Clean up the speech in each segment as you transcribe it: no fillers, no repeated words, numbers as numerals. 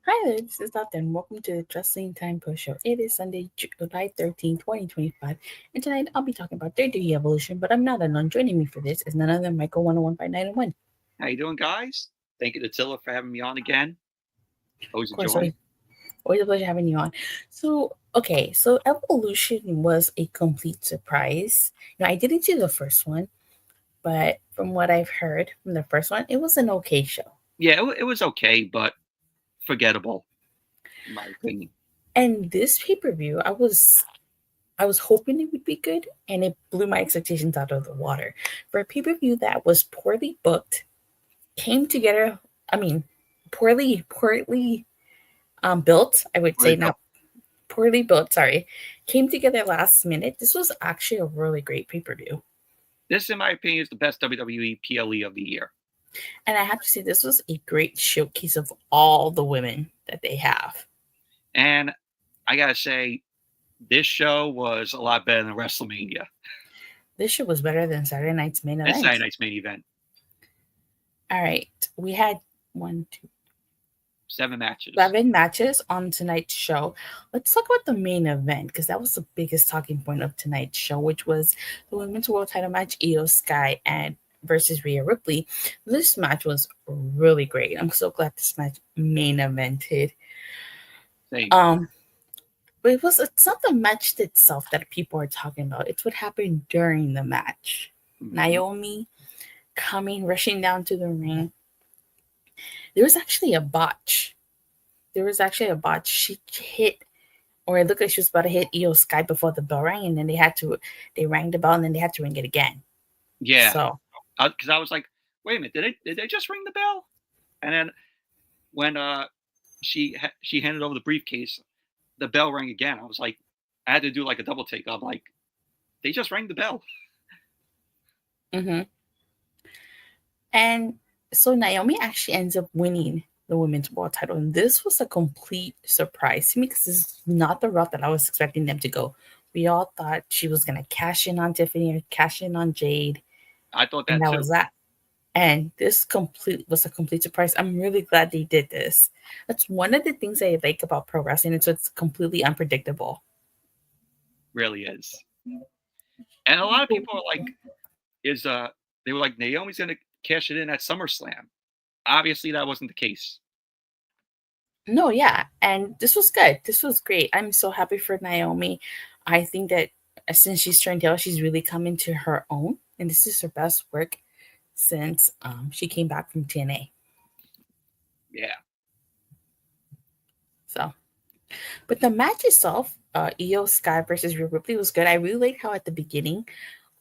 Hi there, this is Dr. and welcome to the Wrestling Time Post Show. It is Sunday, July 13, 2025, and tonight I'll be talking about WWE Evolution, but I'm not alone. Joining me for this is none other than Michael 101.901. How you doing, guys? Thank you to Tilla for having me on again. Always a Of course, joy. always a pleasure having you on. So Evolution was a complete surprise. I didn't see the first one, but from what I've heard from the first one, it was an okay show. Yeah, it was okay, but forgettable, in my opinion. And this pay-per-view, I was hoping it would be good, and it blew my expectations out of the water. For a pay-per-view that was poorly booked, came together, poorly built, I would say, not poorly built, sorry, came together last minute. This was actually a really great pay-per-view. This, in my opinion, is the best WWE PLE of the year. And I have to say, this was a great showcase of all the women that they have. And I gotta say, this show was a lot better than WrestleMania. This show was better than Saturday night's main event. Saturday night's main event. All right. We had 7 matches. 7 matches on tonight's show. Let's talk about the main event, because that was the biggest talking point of tonight's show, which was the Women's World Title match, Io Sky and versus Rhea Ripley. This match was really great. I'm so glad this match main evented. Same. But it's not the match itself that people are talking about. It's what happened during the match. Mm-hmm. Naomi rushing down to the ring. There was actually a botch. She hit, or it looked like she was about to hit Io Sky before the bell rang, and then they rang the bell, and then they had to ring it again. Yeah. So, because I was like, wait a minute, did they just ring the bell? And then when she handed over the briefcase, the bell rang again. I was like, I had to do like a double take. I'm like, they just rang the bell. Mm-hmm. And so Naomi actually ends up winning the Women's World Title, and this was a complete surprise to me, because this is not the route that I was expecting them to go. We all thought she was going to cash in on Tiffany or cash in on Jade. I thought that too. Was that. And this was a complete surprise. I'm really glad they did this. That's one of the things I like about pro wrestling. It's completely unpredictable. Really is. And a lot of people are like, they were like, Naomi's going to cash it in at SummerSlam. Obviously, that wasn't the case. No, yeah. And this was good. This was great. I'm so happy for Naomi. I think that since she's turned heel, she's really come into her own. And this is her best work since she came back from TNA. Yeah. So, but the match itself, Io Sky versus Rhea Ripley, was good. I really liked how at the beginning,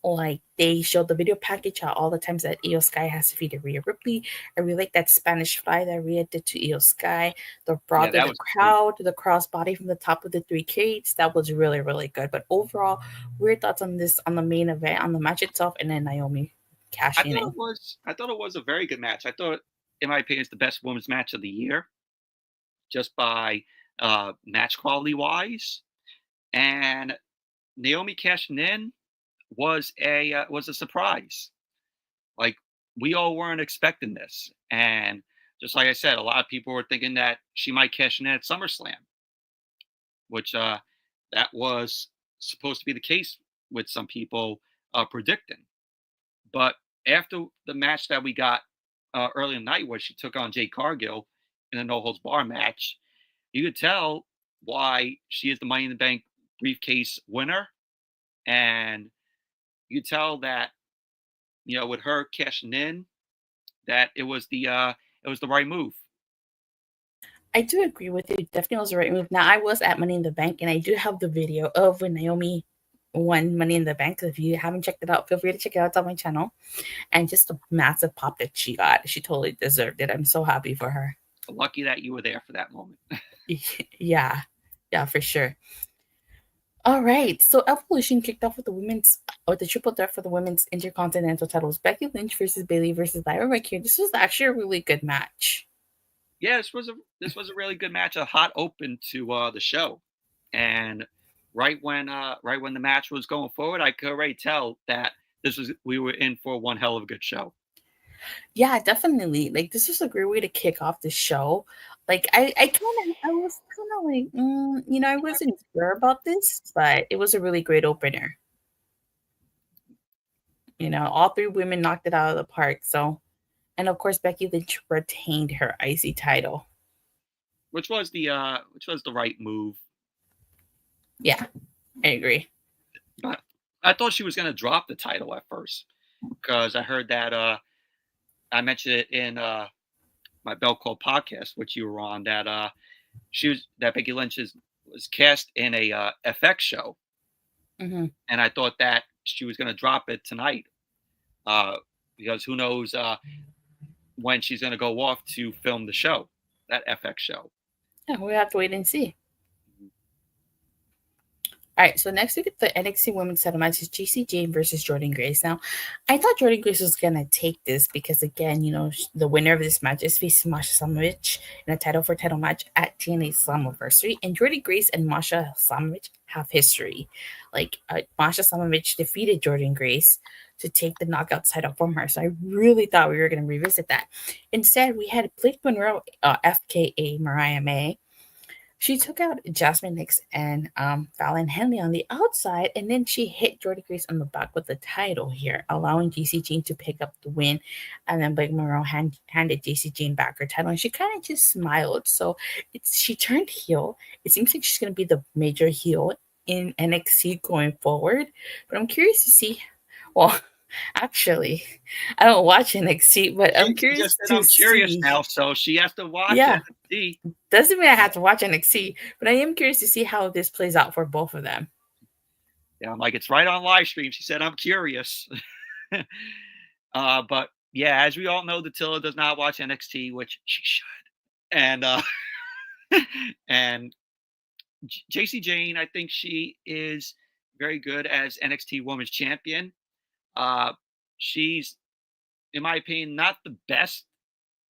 like, they showed the video package how all the times that Io Sky has defeated Rhea Ripley. I really like that Spanish fly that Rhea did to Io Sky. The brawl to the crowd, the crossbody from the top of the 3 crates. That was really, really good. But overall, weird thoughts on this, on the main event, on the match itself, and then Naomi cashing in. I thought it was a very good match. I thought, in my opinion, it's the best women's match of the year, just by match quality wise. And Naomi cashing in was a surprise. Like, we all weren't expecting this, and just like I said, a lot of people were thinking that she might cash in at SummerSlam, which that was supposed to be the case with some people predicting. But after the match that we got early in the night, where she took on Jade Cargill in a no-holds-barred match, you could tell why she is the Money in the Bank briefcase winner. And you could tell that, with her cashing in, that it was the right move. I do agree with you. It definitely was the right move. Now, I was at Money in the Bank, and I do have the video of when Naomi won Money in the Bank. If you haven't checked it out, feel free to check it out. It's on my channel. And just the massive pop that she got. She totally deserved it. I'm so happy for her. Lucky that you were there for that moment. Yeah, for sure. All right, so Evolution kicked off with the triple threat for the women's intercontinental titles: Becky Lynch versus Bayley versus Lyra Valkyria. This was actually a really good match. Yeah, this was a really good match, a hot open to the show, and right when the match was going forward, I could already tell that we were in for one hell of a good show. Yeah, definitely. Like this was a great way to kick off the show. Like I was kind of like, I wasn't sure about this, but it was a really great opener. All three women knocked it out of the park. So, and of course, Becky Lynch retained her IC title. Which was the right move. Yeah, I agree. But I thought she was going to drop the title at first because I heard that I mentioned it in my Bell Call podcast, which you were on, that Becky Lynch was cast in a FX show, Hmm. and I thought that she was going to drop it tonight uh, because who knows when she's going to go off to film the show, that FX show. Yeah, we have to wait and see. All right, so next we get the NXT Women's Title match is Jacy Jayne versus Jordynne Grace. Now, I thought Jordynne Grace was gonna take this because, again, the winner of this match is facing Masha Slamovich in a title for title match at TNA Slammiversary, and Jordynne Grace and Masha Slamovich have history. Like Masha Slamovich defeated Jordynne Grace to take the knockout title from her, so I really thought we were gonna revisit that. Instead, we had Blake Monroe, FKA Mariah May. She took out Jasmine Nix and Fallon Henley on the outside, and then she hit Jordynne Grace on the back with the title here, allowing Jacy Jayne to pick up the win. And then Blake Monroe handed Jacy Jayne back her title, and she kind of just smiled. So she turned heel. It seems like she's going to be the major heel in NXT going forward. But I'm curious to see. Well, actually, I don't watch NXT, but I'm She curious just said to I'm curious see. now, so she has to watch Yeah, NXT. doesn't mean I have to watch NXT, but I am curious to see how this plays out for both of them. Yeah, I'm like, it's right on live stream. She said I'm curious. But yeah, as we all know, Attila does not watch NXT, which she should. And and Jacy Jayne, I think she is very good as NXT Women's Champion. Uh, she's, in my opinion, not the best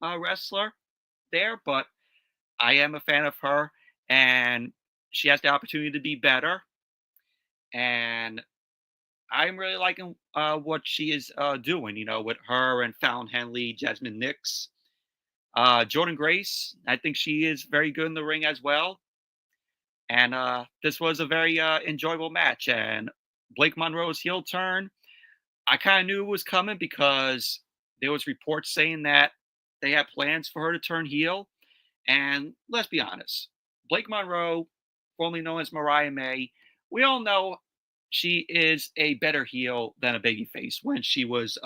wrestler there, but I am a fan of her, and she has the opportunity to be better. And I'm really liking what she is doing, with her and Fallon Henley, Jasmine Nix. Jordynne Grace, I think she is very good in the ring as well. And this was a very enjoyable match. And Blake Monroe's heel turn, I kind of knew it was coming because there was reports saying that they had plans for her to turn heel. And let's be honest, Blake Monroe, formerly known as Mariah May, we all know she is a better heel than a babyface when she was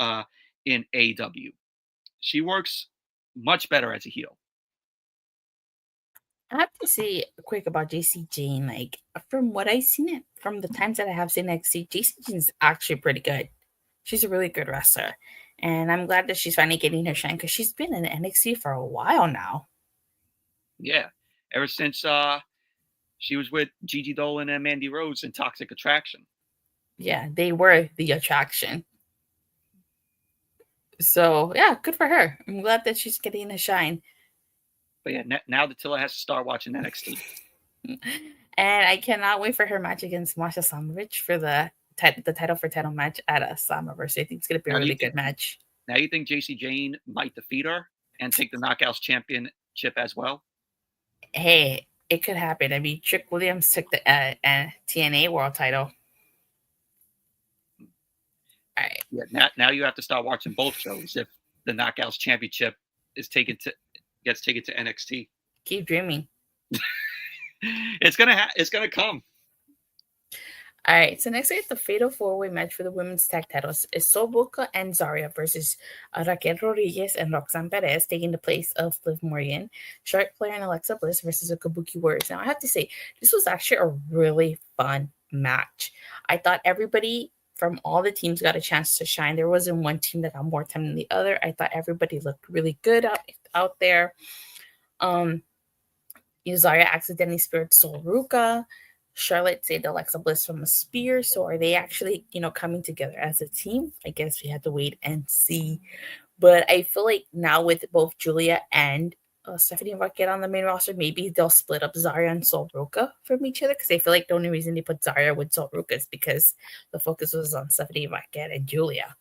in AEW. She works much better as a heel. I have to say quick about Jacy Jayne. Like from what I've seen it from the times that I have seen NXT, Jacy Jayne's actually pretty good. She's a really good wrestler, and I'm glad that she's finally getting her shine because she's been in NXT for a while now. Yeah, ever since she was with Gigi Dolan and Mandy Rose in Toxic Attraction. Yeah, they were the attraction. So yeah, good for her. I'm glad that she's getting a shine. But yeah, now Attila has to start watching NXT. And I cannot wait for her match against Masha Slamovich for the title for title match at a Slammiversary. I think it's going to be a Now really you think good match. now you think Jacy Jayne might defeat her and take the Knockouts Championship as well? Hey, it could happen. I mean, Trick Williams took the TNA World Title. All right. Yeah, now you have to start watching both shows if the Knockouts Championship gets taken to NXT. Keep dreaming. It's gonna come. All right, so next we have the fatal four-way match for the women's tag titles is Ruca and Zaria versus Raquel Rodriguez and Roxanne Perez, taking the place of Liv Morgan, Charlotte Flair and Alexa Bliss versus the Kabuki Warriors. Now, I have to say, this was actually a really fun match. I thought everybody from all the teams got a chance to shine. There wasn't one team that got more time than the other. I thought everybody looked really good out there. Zaria accidentally speared Ruca. Charlotte saved Alexa Bliss from a spear. So are they actually, coming together as a team? I guess we have to wait and see. But I feel like now with both Julia and Stephanie Bucket on the main roster, maybe they'll split up Zaria and Sol Ruca from each other, because I feel like the only reason they put Zaria with Sol Ruca is because the focus was on Stephanie Bucket and Julia.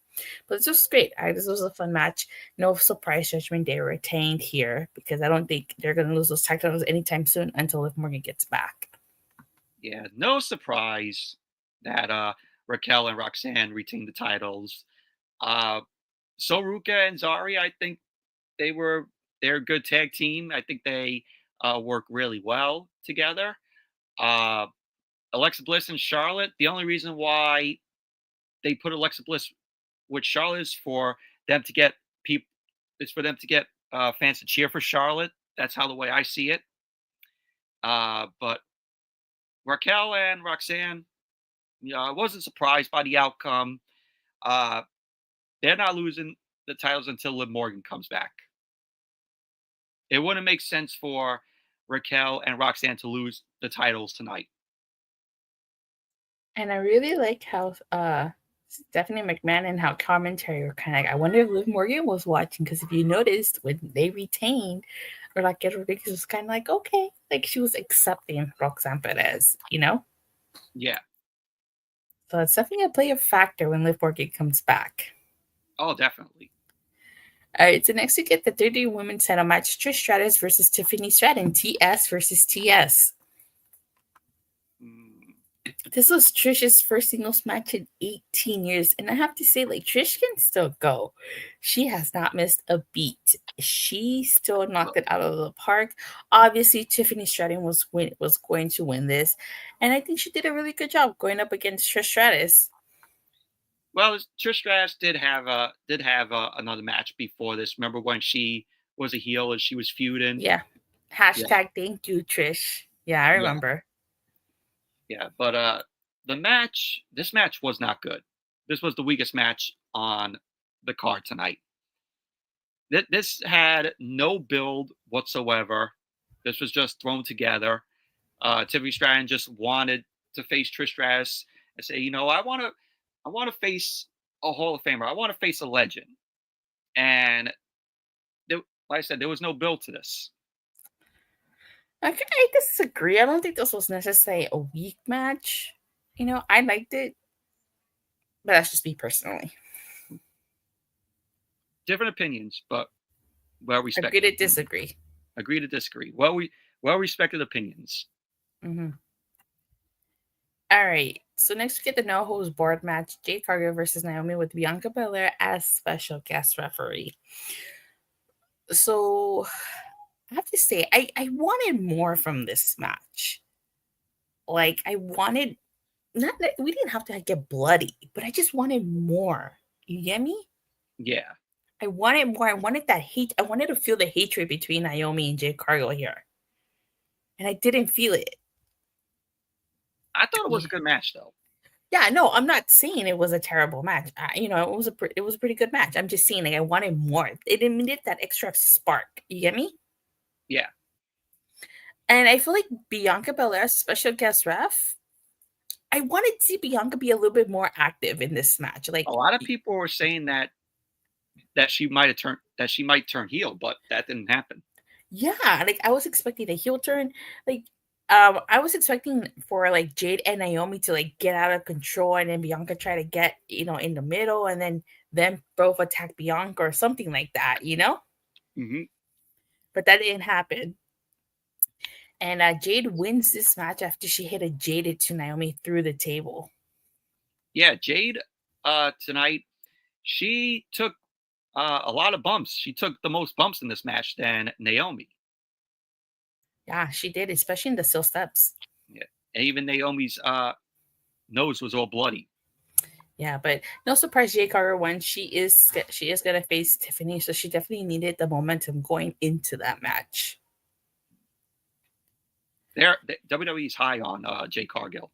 But it's just great. This was a fun match. No surprise Judgment Day retained here, because I don't think they're going to lose those tag titles anytime soon until Liv Morgan gets back. Yeah, no surprise that Raquel and Roxanne retained the titles. So Ruca and Zaria, I think they're a good tag team. I think they work really well together. Alexa Bliss and Charlotte, the only reason why they put Alexa Bliss with Charlotte is for them to get people. It's for them to get fans to cheer for Charlotte. That's how the way I see it. But Raquel and Roxanne, I wasn't surprised by the outcome. They're not losing the titles until Liv Morgan comes back. It wouldn't make sense for Raquel and Roxanne to lose the titles tonight. And I really like how Stephanie McMahon and how commentary were kind of like, I wonder if Liv Morgan was watching, because if you noticed when they retained, Raquel Rodriguez was kind of like, okay, like she was accepting Roxanne Perez, Yeah. So it's definitely going to play a factor when Liv Morgan comes back. Oh, definitely. All right, so next we get the 30 women's title match: Trish Stratus versus Tiffany Stratton, TS versus TS. This was Trish's first singles match in 18 years. And I have to say, like, Trish can still go. She has not missed a beat. She still knocked it out of the park. Obviously, Tiffany Stratton was going to win this. And I think she did a really good job going up against Trish Stratus. Well, Trish Stratus did have another match before this. Remember when she was a heel and she was feuding? Yeah. Hashtag thank you, Trish. Yeah, I remember. Yeah, but this match was not good. This was the weakest match on the card tonight. This had no build whatsoever. This was just thrown together. Tiffany Stratton just wanted to face Trish Stratus and say, I want to face a Hall of Famer. I want to face a legend. And like I said, there was no build to this. I disagree. I don't think this was necessarily a weak match. I liked it, but that's just me personally. Different opinions, but well respected. Agree to disagree. Agree to disagree. Well respected opinions. Mm-hmm. All right. So next we get the no holds barred match: Jade Cargill versus Naomi, with Bianca Belair as special guest referee. So I have to say, I wanted more from this match. Like, I wanted, not that we didn't have to get bloody, but I just wanted more. You get me? Yeah. I wanted more. I wanted that hate. I wanted to feel the hatred between Naomi and Jade Cargill here. And I didn't feel it. I thought it was a good match, though. Yeah, no, I'm not saying it was a terrible match. It was a pretty good match. I'm just saying, like, I wanted more. It needed that extra spark. You get me? Yeah. And I feel like Bianca Belair, special guest ref, I wanted to see Bianca be a little bit more active in this match. Like, a lot of people were saying that she might turn heel, but that didn't happen. Yeah, like I was expecting a heel turn. Like, I was expecting for like Jade and Naomi to like get out of control, and then Bianca try to get in the middle, and then both attack Bianca or something like that. Mm-hmm. But that didn't happen. And Jade wins this match after she hit a Jaded to Naomi through the table. Yeah, Jade tonight, she took a lot of bumps. She took the most bumps in this match than Naomi. Yeah, she did, especially in the steel steps. Yeah, and even Naomi's nose was all bloody. Yeah, but no surprise, Jade Cargill won. She is gonna face Tiffany, so she definitely needed the momentum going into that match. WWE's high on Jade Cargill.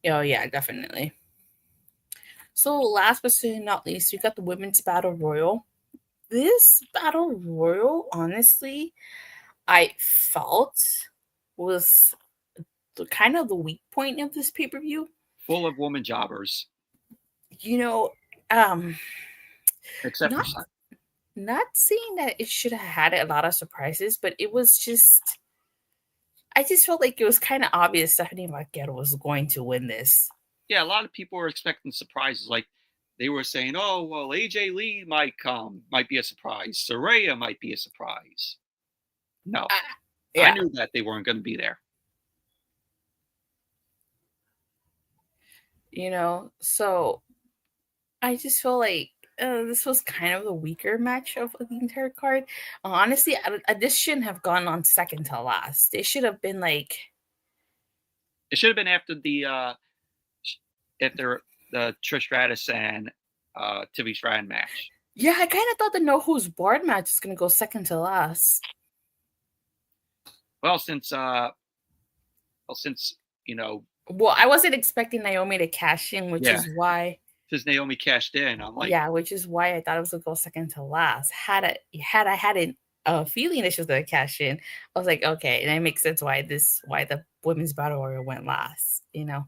Oh yeah, definitely. So last but certainly not least, we got the women's battle royal. This battle royal, honestly, I felt was kind of the weak point of this pay-per-view. Full of woman jobbers. Um, Except not for not saying that it should have had a lot of surprises, but it was just, I just felt like it was kind of obvious Stephanie Vaquero was going to win this. Yeah, a lot of people were expecting surprises. Like they were saying, "Oh, well, AJ Lee might come, might be a surprise. Zaria might be a surprise." No, I Yeah. knew that they weren't going to be there. So I just feel like this was kind of the weaker match of the entire card. Honestly, this shouldn't have gone on second to last. It should have been like, it should have been after the Trish Stratus and Tiffany Stratton match. Yeah, I kind of thought the No Who's Barred match was gonna go second to last. Well, since Well, I wasn't expecting Naomi to cash in, which is why. Since Naomi cashed in, I'm like, yeah, which is why I thought it was gonna go second to last. Had I had a feeling that she was gonna cash in, I was like, okay, and it makes sense why the women's battle royal went last. Yeah.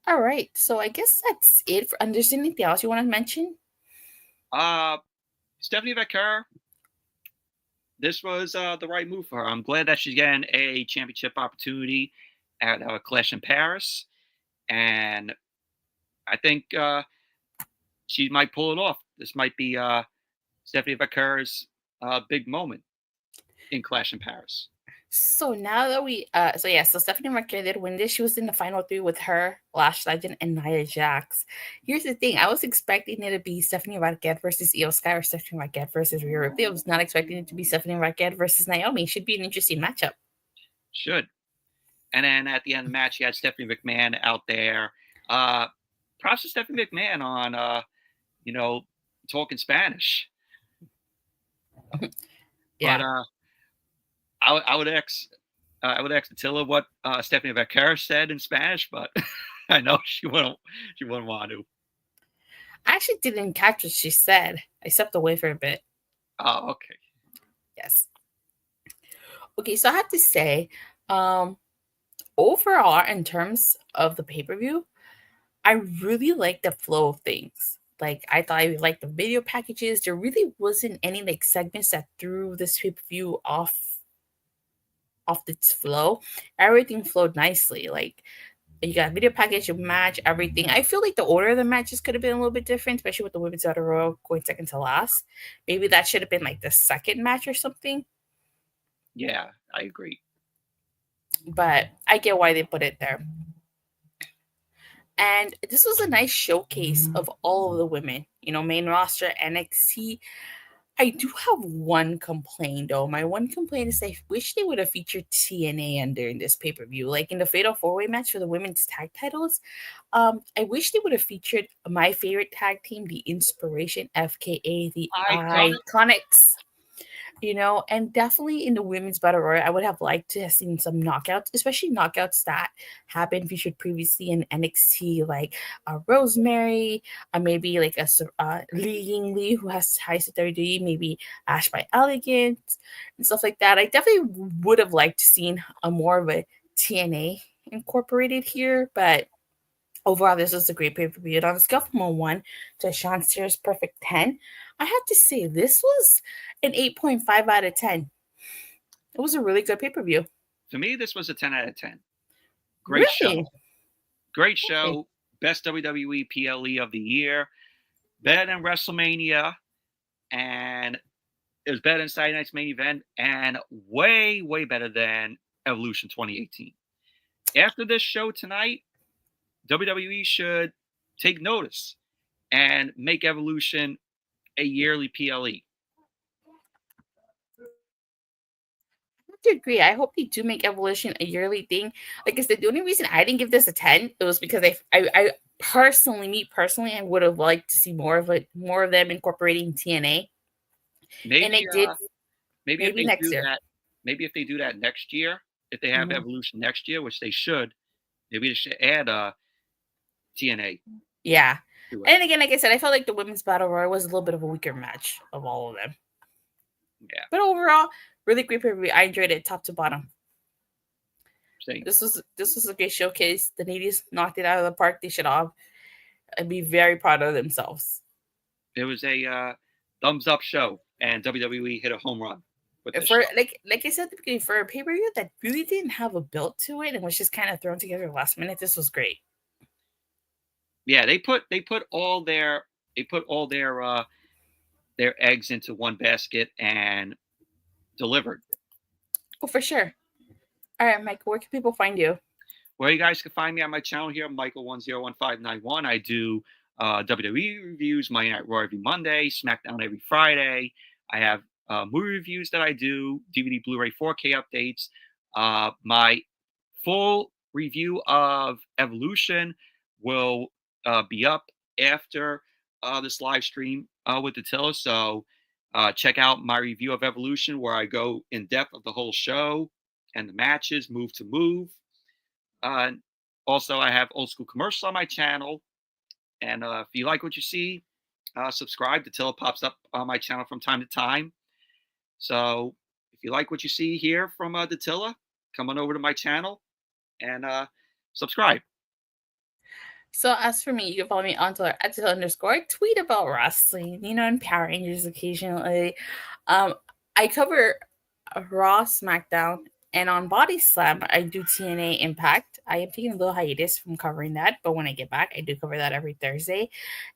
All right, so I guess that's it. There's anything else you want to mention? Stephanie Vaquero, this was the right move for her. I'm glad that she's getting a championship opportunity at Clash in Paris, and I think she might pull it off. This might be Stephanie Vaquero's big moment in Clash in Paris. So now that so Stephanie Vaquero did win this. She was in the final three with her, Lash Legend, and Nia Jax. Here's the thing: I was expecting it to be Stephanie Vaquero versus Io Sky or Stephanie Vaquero versus Rhea Ripley. I was not expecting it to be Stephanie Vaquero versus Naomi. Should be an interesting matchup. Should. And then at the end of the match, you had Stephanie McMahon out there. Props to Stephanie McMahon on talking Spanish. Yeah. But I would ask Attila what Stephanie Vaquero said in Spanish, but I know she wouldn't want to. I actually didn't catch what she said. I stepped away for a bit. Oh, okay. Yes. Okay, so I have to say, overall, in terms of the pay-per-view, I really like the flow of things. Like, I thought I liked the video packages. There really wasn't any like segments that threw this pay-per-view off its flow. Everything flowed nicely. Like, you got a video package, a match, everything. I feel like the order of the matches could have been a little bit different, especially with the women's battle royal going second to last. Maybe that should have been like the second match or something. Yeah, I agree. But I get why they put it there. And this was a nice showcase of all of the women, main roster, NXT. I do have one complaint, though. My one complaint is I wish they would have featured TNA during this pay-per-view. Like in the Fatal 4-Way match for the women's tag titles, I wish they would have featured my favorite tag team, the Inspiration, FKA, the Iconics. And definitely in the women's battle royal, I would have liked to have seen some knockouts, especially knockouts that have been featured previously in NXT, like Rosemary, maybe like a Li Yingli, who has ties to WWE, maybe Ash by Elegance and stuff like that. I definitely would have liked to seen a more of a TNA incorporated here, but overall, this was a great pay-per-view. On a scale from a 1 to Sean Spears' perfect 10, I have to say this was an 8.5 out of 10. It was a really good pay-per-view. For me, this was a 10 out of 10. Great show. Great show. Okay. Best WWE PLE of the year. Better than WrestleMania. And it was better than Saturday Night's main event. And way, way better than Evolution 2018. After this show tonight, WWE should take notice and make Evolution a yearly PLE. I have to agree. I hope they do make Evolution a yearly thing. Like I said, the only reason I didn't give this a 10, it was because I personally, I would have liked to see more of them incorporating TNA. Maybe, and it did. Maybe next year. Maybe if they do that next year, if they have Evolution next year, which they should, maybe they should add TNA. Yeah. And again, like I said, I felt like the women's battle royal was a little bit of a weaker match of all of them. Yeah. But overall, really great pay-per-view. I enjoyed it top to bottom. See, This was a great showcase. The ladies knocked it out of the park. They should all be very proud of themselves. it was a thumbs up show, and WWE hit a home run with this For show. like I said at the beginning, for a pay per view that really didn't have a build to it and was just kind of thrown together last minute, this was great. Yeah, they put all their their eggs into one basket and delivered. Oh, for sure. All right, Mike, where can people find you? Well, you guys can find me on my channel here, Michael101591. I do WWE reviews, Monday Night Raw every Monday, SmackDown every Friday. I have movie reviews that I do, DVD, Blu-ray, 4K updates. My full review of Evolution will be up after this live stream with Attila. So check out my review of Evolution, where I go in depth of the whole show and the matches, move to move. Also, I have old school commercials on my channel. And if you like what you see, subscribe. Attila pops up on my channel from time to time. So if you like what you see here from Attila, come on over to my channel and subscribe. So as for me, you can follow me on Twitter at @Attila_. Tweet about wrestling, and Power Rangers occasionally. I cover Raw, SmackDown, and on Body Slam, I do TNA Impact. I am taking a little hiatus from covering that, but when I get back, I do cover that every Thursday.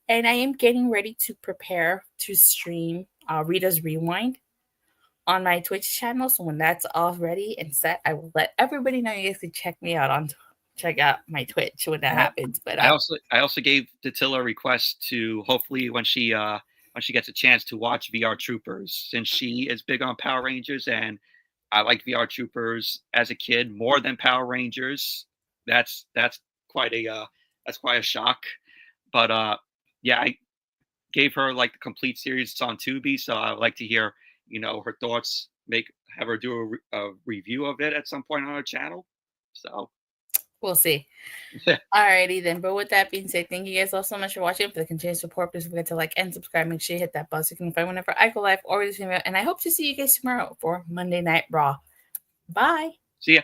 And I am getting ready to prepare to stream Rita's Rewind on my Twitch channel. So when that's all ready and set, I will let everybody know. You guys can check me out check out my Twitch when that happens. But I also gave Attila a request to hopefully when she gets a chance to watch VR Troopers, since she is big on Power Rangers and I liked VR Troopers as a kid more than Power Rangers. That's quite a shock. But yeah, I gave her like the complete series. It's on Tubi, so I would like to hear her thoughts. Have her do a review of it at some point on her channel. So we'll see. Alrighty then. But with that being said, thank you guys all so much for watching. For the continued support, please forget to like and subscribe. Make sure you hit that bell so you can find whenever I go live or this video. And I hope to see you guys tomorrow for Monday Night Raw. Bye. See ya.